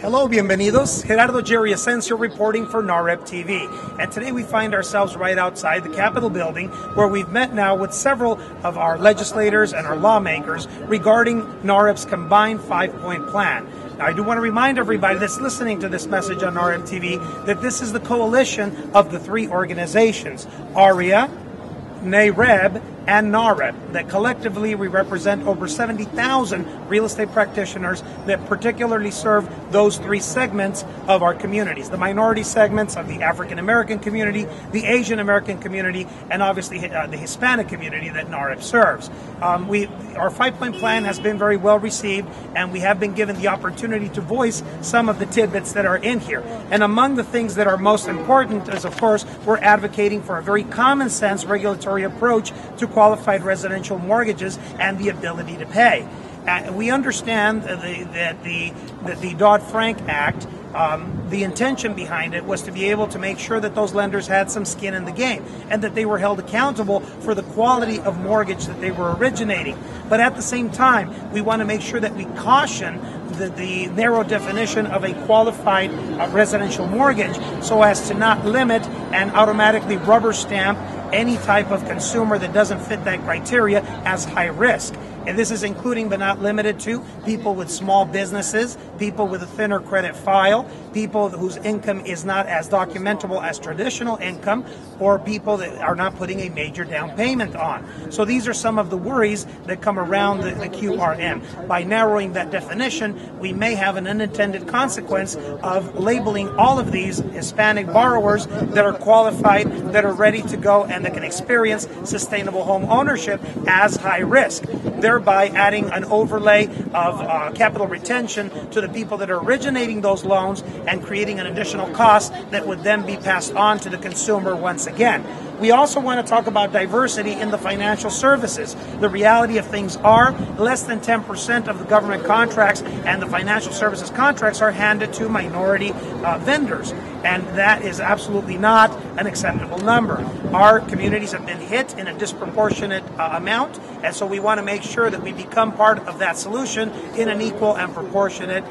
Hello, bienvenidos. Gerardo Jerry Ascencio reporting for NAHREP TV. And today we find ourselves right outside the Capitol building where we've met now with several of our legislators and our lawmakers regarding NAHREP's combined 5-point plan. Now, I do want to remind everybody that's listening to this message on NAHREP TV that this is the coalition of the three organizations, AREA, NAHREP, and NAHREP, that collectively we represent over 70,000 real estate practitioners that particularly serve those three segments of our communities, the minority segments of the African American community, the Asian American community, and obviously the Hispanic community that NAHREP serves. Our 5-point plan has been very well received, and we have been given the opportunity to voice some of the tidbits that are in here. And among the things that are most important is, of course, we're advocating for a very common sense regulatory approach to qualified residential mortgages and the ability to pay. We understand that the Dodd-Frank Act, the intention behind it was to be able to make sure that those lenders had some skin in the game and that they were held accountable for the quality of mortgage that they were originating. But at the same time, we want to make sure that we caution the narrow definition of a qualified residential mortgage so as to not limit and automatically rubber stamp any type of consumer that doesn't fit that criteria as high risk. And this is including but not limited to people with small businesses, people with a thinner credit file, people whose income is not as documentable as traditional income, or people that are not putting a major down payment on. So these are some of the worries that come around the QRM. By narrowing that definition, we may have an unintended consequence of labeling all of these Hispanic borrowers that are qualified, that are ready to go, and that can experience sustainable home ownership as high risk, thereby adding an overlay of capital retention to the people that are originating those loans and creating an additional cost that would then be passed on to the consumer once again. We also want to talk about diversity in the financial services. The reality of things are less than 10% of the government contracts and the financial services contracts are handed to minority vendors. And that is absolutely not an acceptable number. Our communities have been hit in a disproportionate amount, and so we want to make sure that we become part of that solution in an equal and proportionate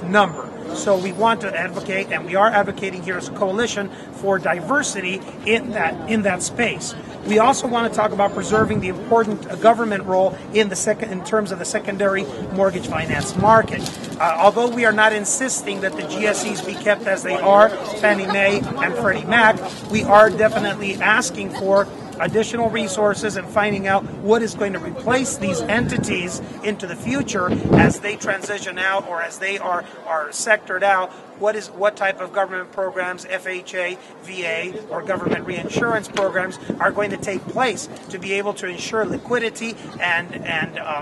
number. So we want to advocate, and we are advocating here as a coalition for diversity in that space. We also want to talk about preserving the important government role in terms of the secondary mortgage finance market. Although we are not insisting that the GSEs be kept as they are, Fannie Mae and Freddie Mac, we are definitely asking for additional resources and finding out what is going to replace these entities into the future as they transition out or as they are sectored out. What type of government programs, FHA, VA, or government reinsurance programs are going to take place to be able to ensure liquidity and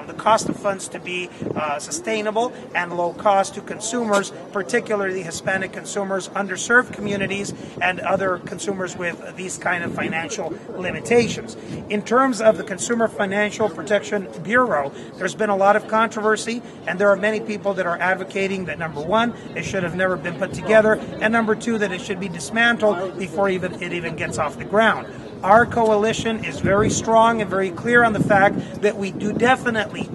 the cost of funds to be sustainable and low cost to consumers, particularly Hispanic consumers, underserved communities, and other consumers with these kind of financial limitations. In terms of the Consumer Financial Protection Bureau, there's been a lot of controversy, and there are many people that are advocating that, number one, it should have never been put together, and number two, that it should be dismantled before it even gets off the ground. Our coalition is very strong and very clear on the fact that we do definitely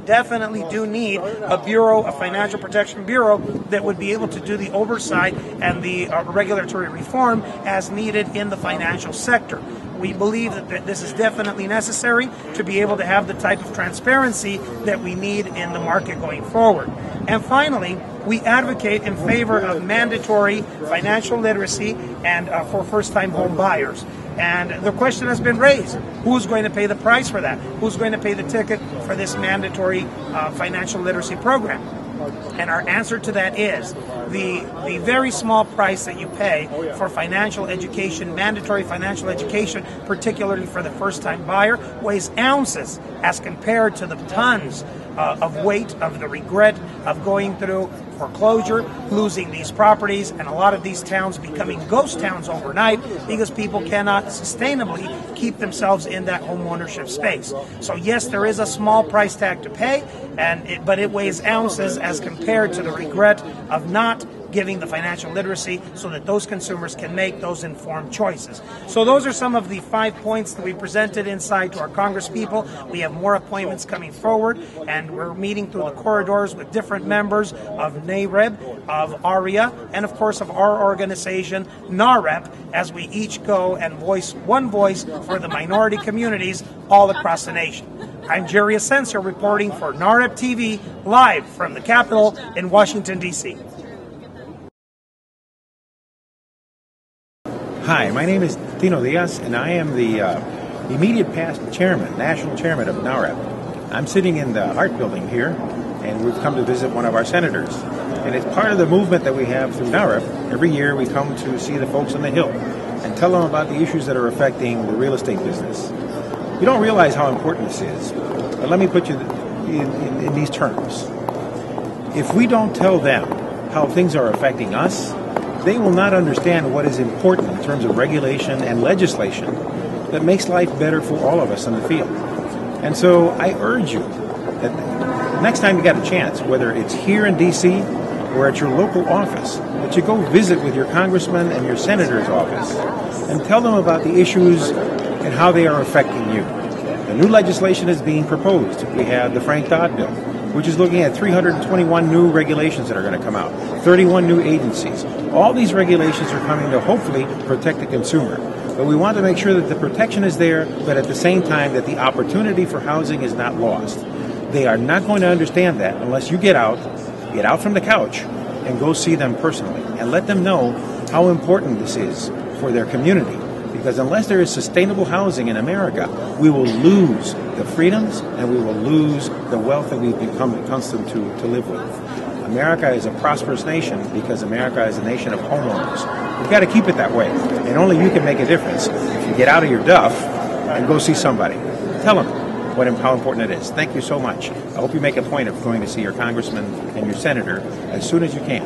do need a bureau, a financial protection bureau that would be able to do the oversight and the regulatory reform as needed in the financial sector. We believe that this is definitely necessary to be able to have the type of transparency that we need in the market going forward. And finally, we advocate in favor of mandatory financial literacy and for first-time home buyers. And the question has been raised, who's going to pay the price for that? Who's going to pay the ticket for this mandatory financial literacy program? And our answer to that is the very small price that you pay for financial education, mandatory financial education, particularly for the first-time buyer, weighs ounces as compared to the tons of weight of the regret of going through foreclosure, losing these properties, and a lot of these towns becoming ghost towns overnight because people cannot sustainably keep themselves in that home ownership space. So yes, there is a small price tag to pay, but it weighs ounces as compared to the regret of not giving the financial literacy so that those consumers can make those informed choices. So those are some of the 5 points that we presented inside to our congresspeople. We have more appointments coming forward, and we're meeting through the corridors with different members of NAHREP, of ARIA, and of course of our organization, NAHREP, as we each go and voice one voice for the minority communities all across the nation. I'm Jerry Ascencio reporting for NAHREP TV, live from the Capitol in Washington, D.C. Hi, my name is Tino Diaz, and I am the immediate past chairman, national chairman of NAHREP. I'm sitting in the Hart Building here, and we've come to visit one of our senators. And it's part of the movement that we have through NAHREP. Every year we come to see the folks on the Hill and tell them about the issues that are affecting the real estate business. You don't realize how important this is, but let me put you in these terms. If we don't tell them how things are affecting us, they will not understand what is important in terms of regulation and legislation that makes life better for all of us in the field. And so I urge you that next time you got a chance, whether it's here in D.C. or at your local office, that you go visit with your congressman and your senator's office and tell them about the issues and how they are affecting you. The new legislation is being proposed. We have the Frank Dodd bill, which is looking at 321 new regulations that are going to come out, 31 new agencies. All these regulations are coming to hopefully protect the consumer. But we want to make sure that the protection is there, but at the same time that the opportunity for housing is not lost. They are not going to understand that unless you get out from the couch and go see them personally and let them know how important this is for their community. Because unless there is sustainable housing in America, we will lose the freedoms and we will lose the wealth that we've become accustomed to live with. America is a prosperous nation because America is a nation of homeowners. We've got to keep it that way, and only you can make a difference. If you get out of your duff and go see somebody, tell them how important it is. Thank you so much. I hope you make a point of going to see your congressman and your senator as soon as you can.